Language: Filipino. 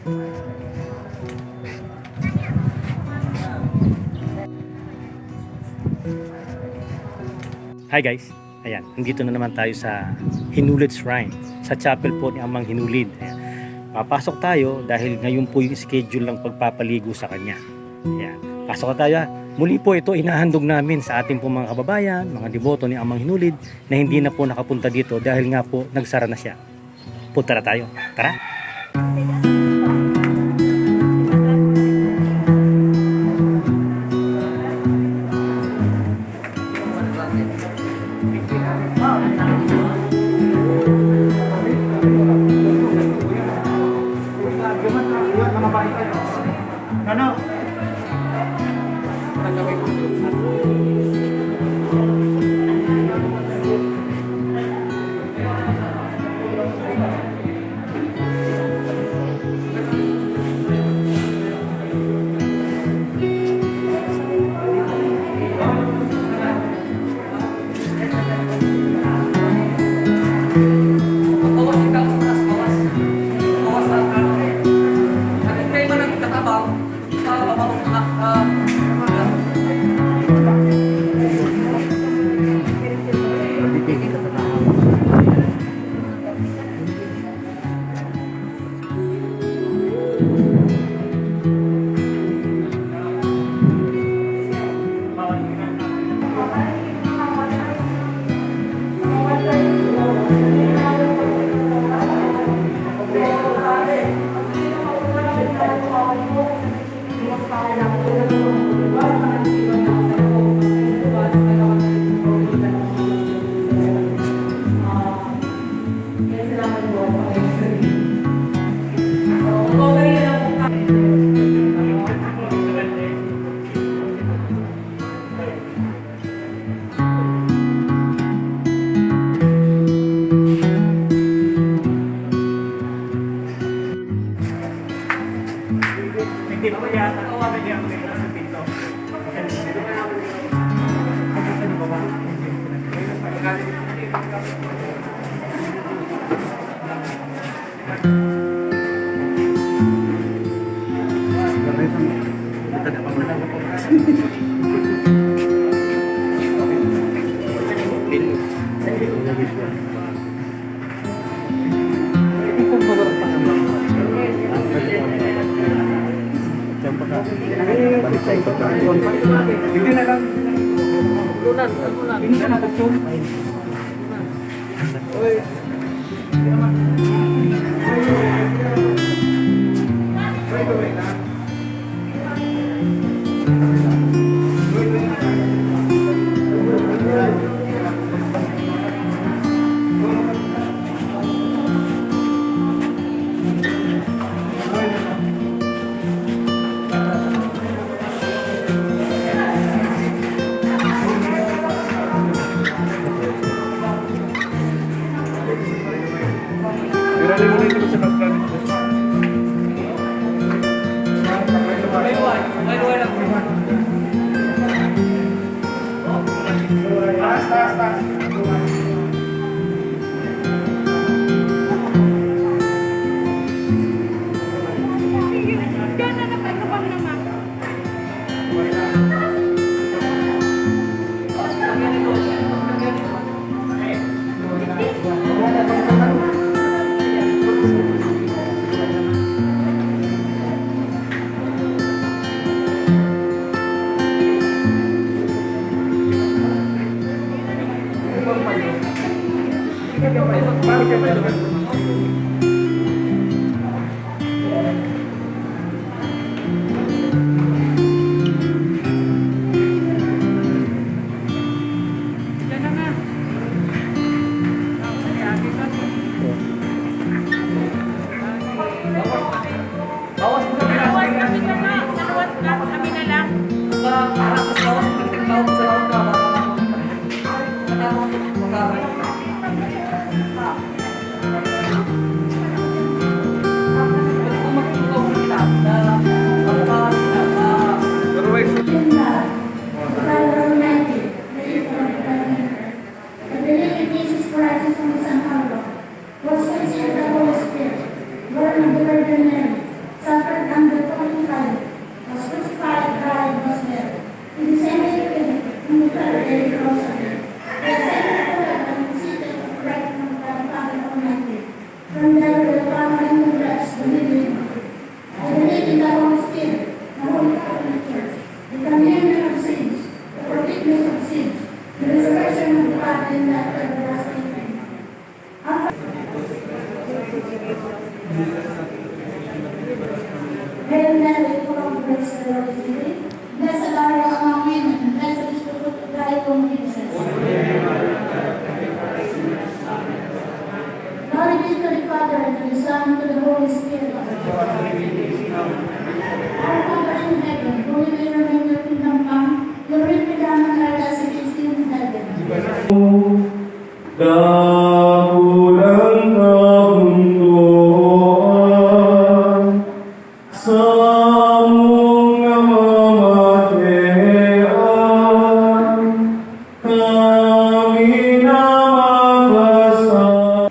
Hi guys, ayan, nandito na naman tayo sa Hinulid Shrine, sa chapel po ni Amang Hinulid. Ayan. Papasok tayo dahil ngayon po yung schedule ng pagpapaligo sa kanya. Ayan, pasok na tayo. Muli po ito inahandog namin sa ating po mga kababayan, mga deboto ni Amang Hinulid na hindi na po nakapunta dito dahil nga po nagsara na siya. Punta na tayo, tara! Ano? Hindi pa yata kawagan niya ang sa pinto. Hindi na lang. Lunan. Hindi na natagtong. Oy. Hail Mary, full of grace, the Lord is with thee. Blessed are you among women, and blessed is the fruit of thy womb, Jesus. Glory be to the Father, and to the Son, and to the Holy Spirit. Our Father in heaven, holy be your name, your kingdom come, your will be done on earth as it is in heaven. Dakulang kabunduan sa mong namamagian, kami na magkasama.